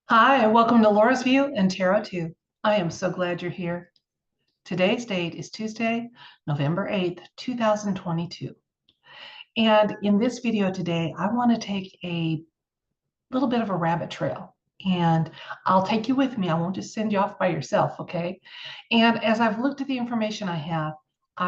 Hi, and welcome to Laura's View and Tarot 2. I am so glad you're here. Today's date is Tuesday, November 8th, 2022. And in this video today, I want to take a little bit of a rabbit trail. And I'll take you with me. I won't just send you off by yourself, okay? And as I've looked at the information I have,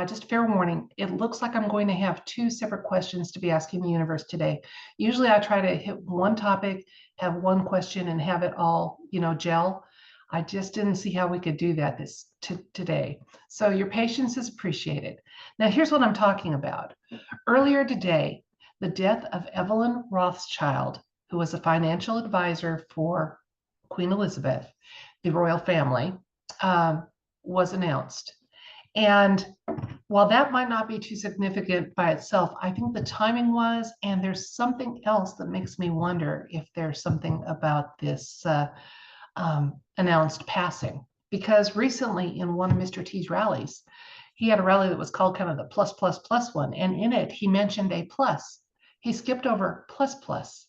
just fair warning, it looks like I'm going to have two separate questions to be asking the universe today. Usually I try to hit one topic, have one question, and have it all, gel. I just didn't see how we could do that today. So your patience is appreciated. Now, here's what I'm talking about. Earlier today, the death of Evelyn Rothschild, who was a financial advisor for Queen Elizabeth, the royal family, was announced. And while that might not be too significant by itself, I think the timing was, and there's something else that makes me wonder if there's something about this announced passing. Because recently in one of Mr. T's rallies, he had a rally that was called kind of the plus, plus, plus one. And in it, he mentioned a plus. He skipped over plus, plus.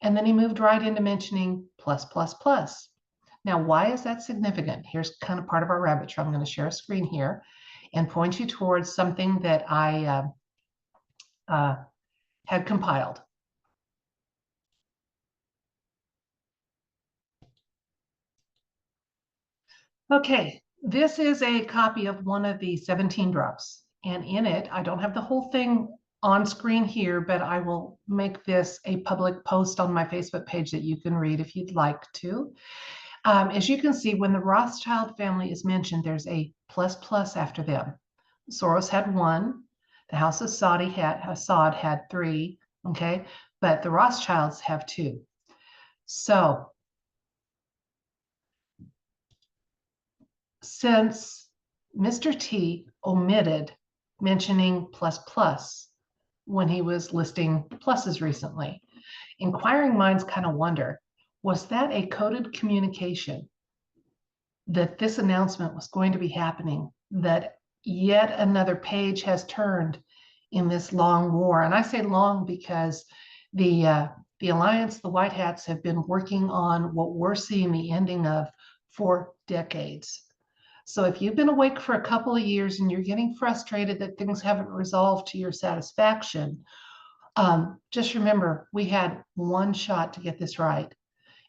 And then he moved right into mentioning plus, plus, plus. Now, why is that significant? Here's kind of part of our rabbit trail. I'm going to share a screen here and point you towards something that I had compiled. Okay, this is a copy of one of the 17 drops. And in it, I don't have the whole thing on screen here, but I will make this a public post on my Facebook page that you can read if you'd like to. As you can see, when the Rothschild family is mentioned, there's a plus plus after them. Soros had one. The House of Assad had three, okay? But the Rothschilds have two. So since Mr. T omitted mentioning plus plus when he was listing pluses recently, inquiring minds kind of wonder, was that a coded communication that this announcement was going to be happening, that yet another page has turned in this long war? And I say long because the Alliance, the White Hats, have been working on what we're seeing the ending of for decades. So if you've been awake for a couple of years and you're getting frustrated that things haven't resolved to your satisfaction, just remember, we had one shot to get this right.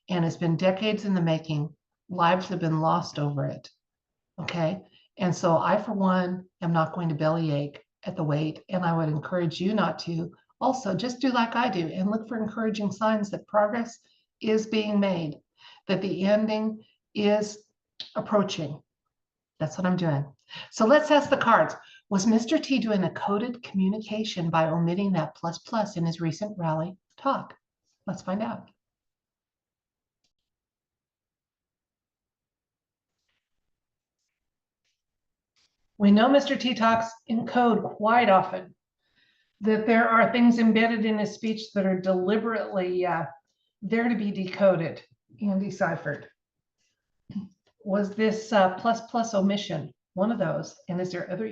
And it's been decades in the making. Lives have been lost over it. Okay. And so I, for one, am not going to bellyache at the wait. And I would encourage you not to. Also, just do like I do and look for encouraging signs that progress is being made, that the ending is approaching. That's what I'm doing. So let's ask the cards. Was Mr. T doing a coded communication by omitting that plus plus in his recent rally talk? Let's find out. We know Mr. T talks in code quite often, that there are things embedded in his speech that are deliberately there to be decoded and deciphered. Was this plus plus omission one of those? And is there other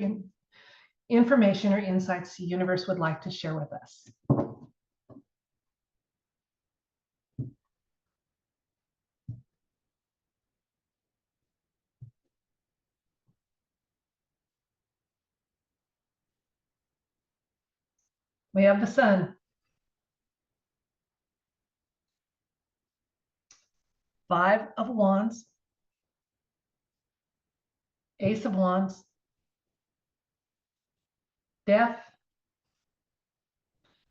information or insights the universe would like to share with us? We have the Sun. 5 of Wands. Ace of Wands. Death.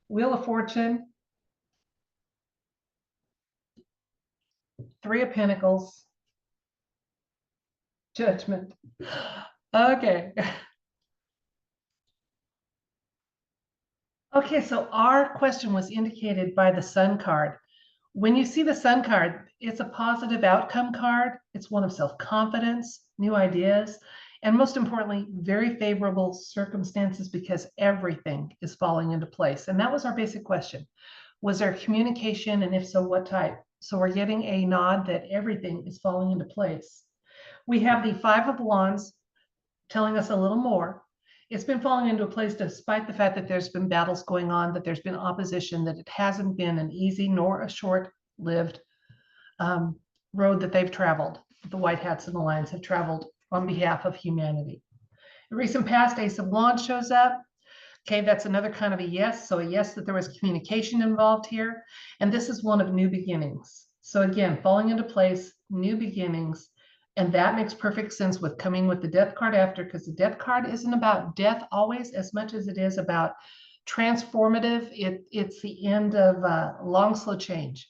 Wheel of Fortune. 3 of Pentacles. Judgment. Okay. Okay, so our question was indicated by the Sun card. When you see the Sun card, it's a positive outcome card. It's one of self-confidence, new ideas, and most importantly, very favorable circumstances because everything is falling into place. And that was our basic question. Was there communication, and if so, what type? So we're getting a nod that everything is falling into place. We have the 5 of Wands telling us a little more. It's been falling into a place despite the fact that there's been battles going on, that there's been opposition, that it hasn't been an easy nor a short-lived road that they've traveled, the White Hats and the Lions have traveled on behalf of humanity. The recent past, Ace of Wands shows up. Okay, that's another kind of a yes. So a yes that there was communication involved here. And this is one of new beginnings. So again, falling into place, new beginnings. And that makes perfect sense with coming with the death card after, because the death card isn't about death always as much as it is about transformative. It's the end of long, slow change.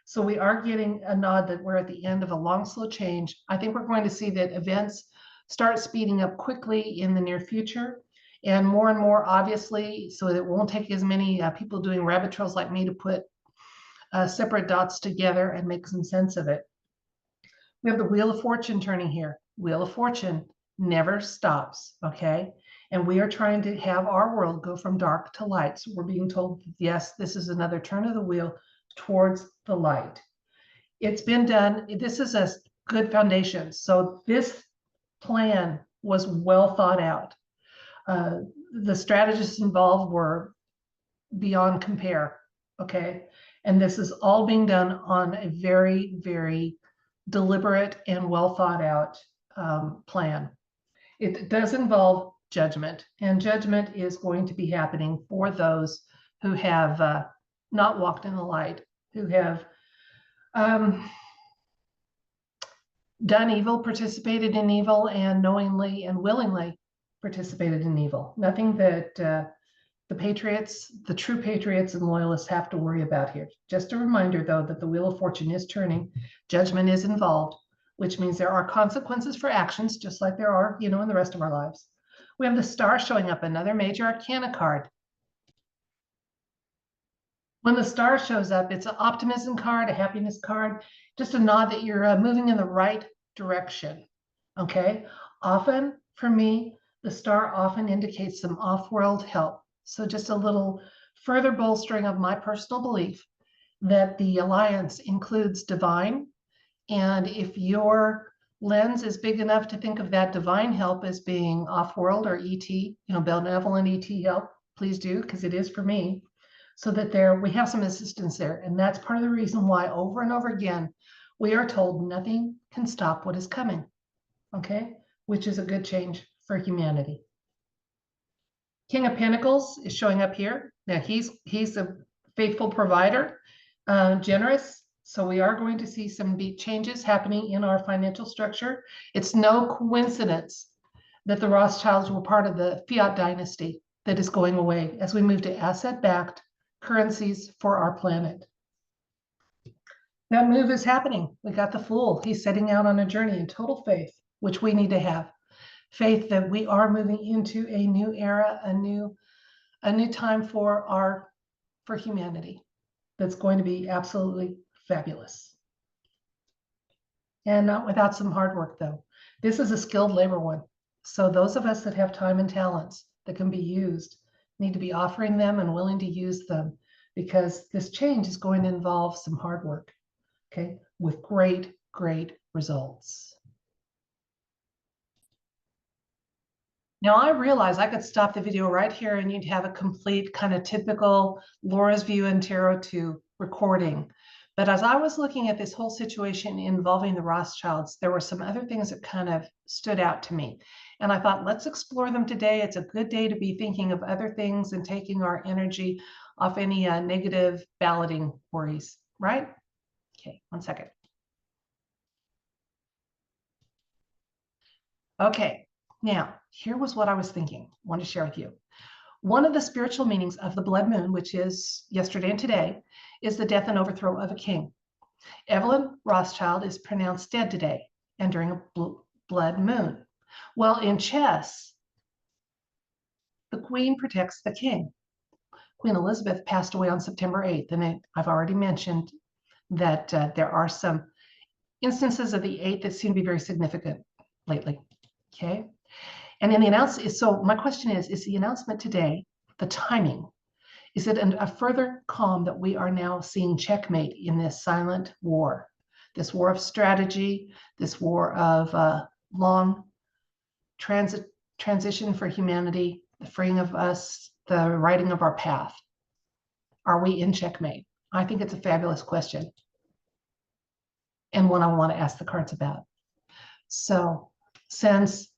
So we are getting a nod that we're at the end of a long, slow change. I think we're going to see that events start speeding up quickly in the near future, and more obviously, so that it won't take as many people doing rabbit trails like me to put separate dots together and make some sense of it. We have the Wheel of Fortune turning here. Wheel of Fortune never stops, okay? And we are trying to have our world go from dark to light. So we're being told, yes, this is another turn of the wheel towards the light. It's been done. This is a good foundation. So this plan was well thought out. The strategists involved were beyond compare, okay? And this is all being done on a very, very deliberate and well thought out plan. It does involve judgment, and judgment is going to be happening for those who have not walked in the light, who have done evil, participated in evil, and knowingly and willingly participated in evil. Nothing that the patriots, the true patriots and loyalists have to worry about here. Just a reminder, though, that the Wheel of Fortune is turning, judgment is involved, which means there are consequences for actions, just like there are, in the rest of our lives. We have the Star showing up, another major arcana card. When the Star shows up, it's an optimism card, a happiness card, just a nod that you're moving in the right direction, okay? Often, for me, the Star often indicates some off-world help. So just a little further bolstering of my personal belief that the alliance includes divine. And if your lens is big enough to think of that divine help as being off-world or ET, benevolent ET help, please do, because it is for me. So that we have some assistance there. And that's part of the reason why over and over again, we are told nothing can stop what is coming, okay? Which is a good change for humanity. King of Pentacles is showing up here. Now he's a faithful provider, generous. So we are going to see some big changes happening in our financial structure. It's no coincidence that the Rothschilds were part of the fiat dynasty that is going away as we move to asset-backed currencies for our planet. That move is happening. We got the Fool. He's setting out on a journey in total faith, which we need to have. Faith that we are moving into a new era, a new time for humanity that's going to be absolutely fabulous. And not without some hard work, though. This is a skilled labor one. So those of us that have time and talents that can be used need to be offering them and willing to use them, because this change is going to involve some hard work, okay, with great, great results. Now, I realize I could stop the video right here and you'd have a complete kind of typical Laura's View and Tarot 2 recording. But as I was looking at this whole situation involving the Rothschilds, there were some other things that kind of stood out to me. And I thought, let's explore them today. It's a good day to be thinking of other things and taking our energy off any negative balloting worries, right? Okay, one second. Okay, now here was what I was thinking. I want to share with you. One of the spiritual meanings of the blood moon, which is yesterday and today, is the death and overthrow of a king. Evelyn Rothschild is pronounced dead today and during a blood moon. Well, in chess, the queen protects the king. Queen Elizabeth passed away on September 8th, and I've already mentioned that there are some instances of the 8th that seem to be very significant lately, okay? And in the announcement, so my question is the announcement today, the timing, is it a further calm that we are now seeing checkmate in this silent war, this war of strategy, this war of long transition for humanity, the freeing of us, the writing of our path? Are we in checkmate? I think it's a fabulous question. and one I want to ask the cards about. So since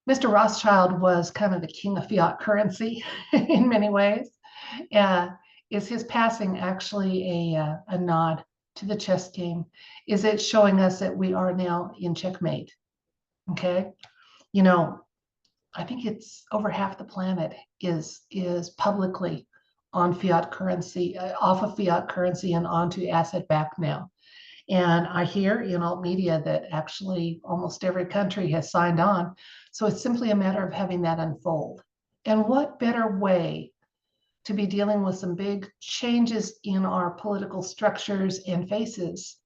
Mr. Rothschild was kind of the king of fiat currency in many ways, is his passing actually a nod to the chess game? Is it showing us that we are now in checkmate? Okay, you know, I think it's over half the planet is publicly on fiat currency, off of fiat currency and onto asset backed now. And I hear in alt media that actually almost every country has signed on. So it's simply a matter of having that unfold. And what better way to be dealing with some big changes in our political structures and faces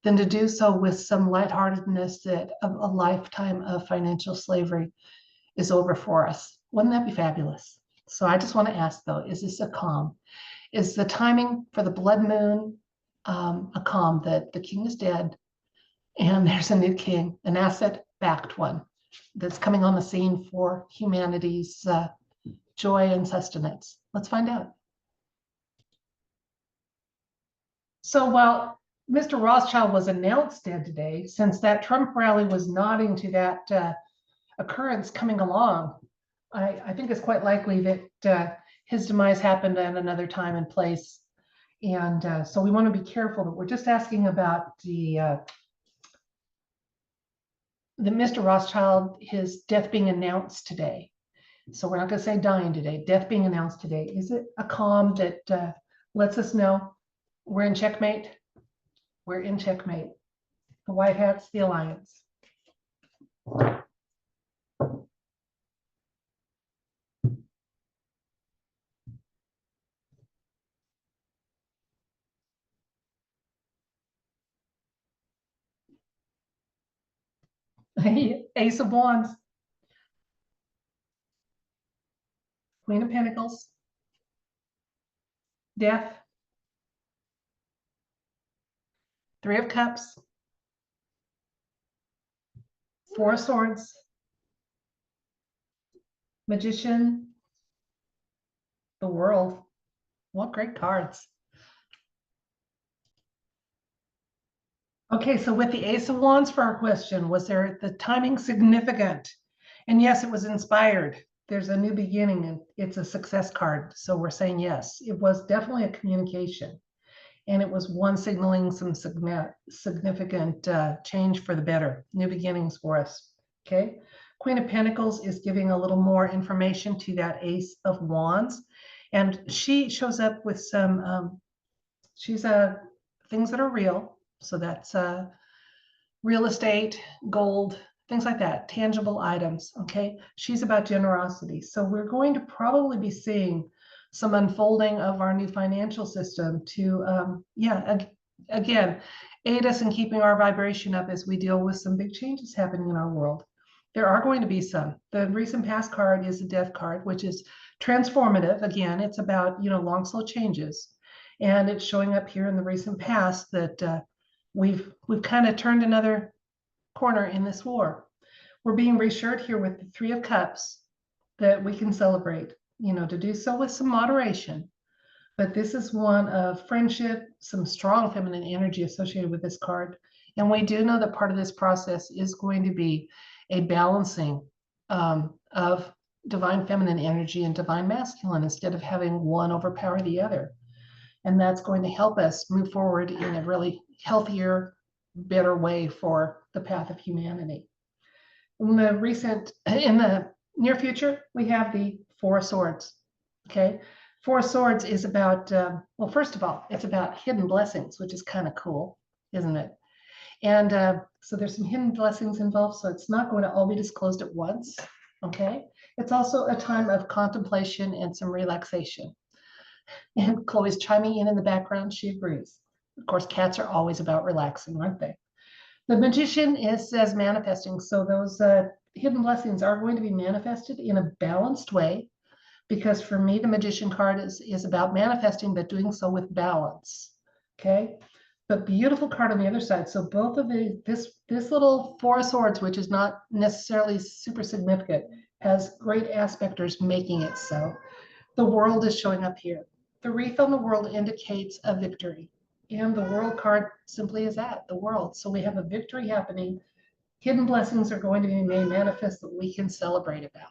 than to do so with some lightheartedness that a lifetime of financial slavery is over for us. Wouldn't that be fabulous? So I just want to ask though, is this a calm? Is the timing for the blood moon a calm that the king is dead and there's a new king, an asset-backed one that's coming on the scene for humanity's joy and sustenance? Let's find out. So while Mr. Rothschild was announced dead today, since that Trump rally was nodding to that occurrence coming along, I think it's quite likely that his demise happened at another time and place. And so we want to be careful that we're just asking about the Mr. Rothschild, his death being announced today. So we're not going to say dying today, death being announced today. Is it a calm that lets us know we're in checkmate? We're in checkmate. The White Hats, the Alliance. Ace of Wands. Queen of Pentacles. Death. Three of Cups. Four of Swords. Magician. The World. What great cards. Okay, so with the Ace of Wands for our question, was there the timing significant? And yes, it was inspired. There's a new beginning and it's a success card. So we're saying yes, it was definitely a communication. And it was one signaling some significant change for the better, new beginnings for us. Okay, Queen of Pentacles is giving a little more information to that Ace of Wands. And she shows up with some, she's things that are real. So that's real estate, gold, things like that, tangible items, okay? She's about generosity. So we're going to probably be seeing some unfolding of our new financial system to, again, aid us in keeping our vibration up as we deal with some big changes happening in our world. There are going to be some. The recent past card is a death card, which is transformative. Again, it's about, long, slow changes. And it's showing up here in the recent past that we've kind of turned another corner in this war. We're being reassured here with the Three of Cups that we can celebrate, to do so with some moderation. But this is one of friendship, some strong feminine energy associated with this card. And we do know that part of this process is going to be a balancing of divine feminine energy and divine masculine instead of having one overpower the other. And that's going to help us move forward in a really healthier, better way for the path of humanity. In the near future, we have the Four of Swords. Okay, Four of Swords is about, well, first of all, it's about hidden blessings, which is kind of cool, isn't it? And so there's some hidden blessings involved, so it's not going to all be disclosed at once. Okay, it's also a time of contemplation and some relaxation. And Chloe's chiming in the background. She agrees. Of course, cats are always about relaxing, aren't they? The Magician says manifesting. So those hidden blessings are going to be manifested in a balanced way, because for me, the Magician card is about manifesting, but doing so with balance. Okay, but beautiful card on the other side. So both of this little Four of Swords, which is not necessarily super significant, has great aspectors making it so. The World is showing up here. The wreath on the World indicates a victory. And the world card simply is that, the world. So we have a victory happening. Hidden blessings are going to be made manifest that we can celebrate about.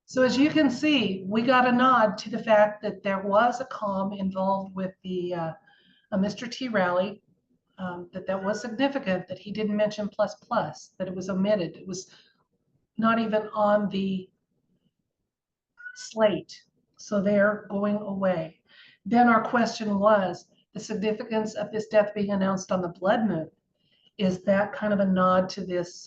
So as you can see, we got a nod to the fact that there was a calm involved with the Mr. T rally, that was significant, that he didn't mention plus plus, that it was omitted. It was not even on the slate. So they're going away. Then our question was the significance of this death being announced on the blood moon. Is that kind of a nod to this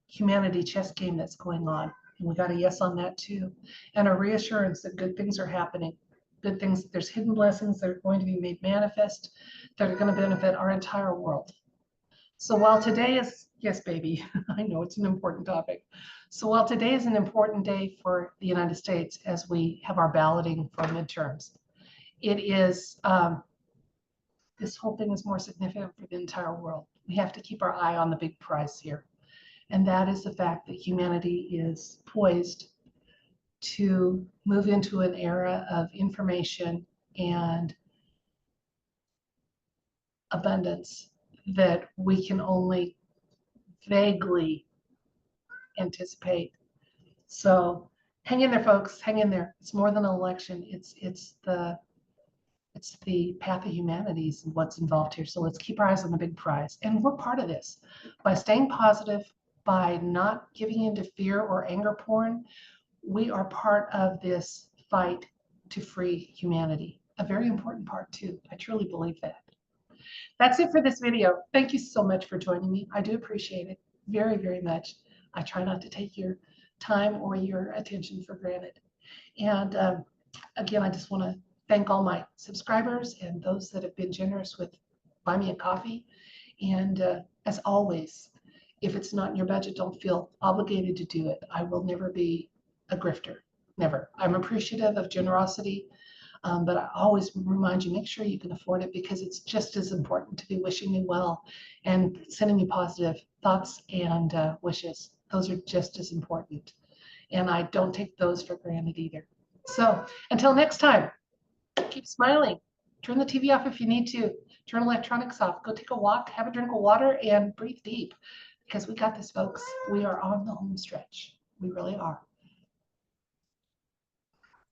humanity chess game that's going on? And we got a yes on that too. And a reassurance that good things are happening. Good things, there's hidden blessings that are going to be made manifest that are going to benefit our entire world. So while today is, yes, baby, I know it's an important topic. So while today is an important day for the United States as we have our balloting for midterms, it is, this whole thing is more significant for the entire world. We have to keep our eye on the big prize here. And that is the fact that humanity is poised to move into an era of information and abundance that we can only vaguely anticipate. So hang in there, folks. Hang in there. It's more than an election. It's the path of humanities and what's involved here. So let's keep our eyes on the big prize. And we're part of this by staying positive, by not giving into fear or anger porn. We are part of this fight to free humanity. A very important part too. I truly believe that. That's it for this video. Thank you so much for joining me. I do appreciate it very, very much. I try not to take your time or your attention for granted. And again, I just want to thank all my subscribers and those that have been generous with buy me a coffee. And as always, if it's not in your budget, don't feel obligated to do it. I will never be a grifter, never. I'm appreciative of generosity, but I always remind you, make sure you can afford it, because it's just as important to be wishing you well and sending you positive thoughts and wishes. Those are just as important. And I don't take those for granted either. So until next time, keep smiling. Turn the TV off if you need to. Turn electronics off. Go take a walk, have a drink of water, and breathe deep, because we got this, folks. We are on the home stretch. We really are.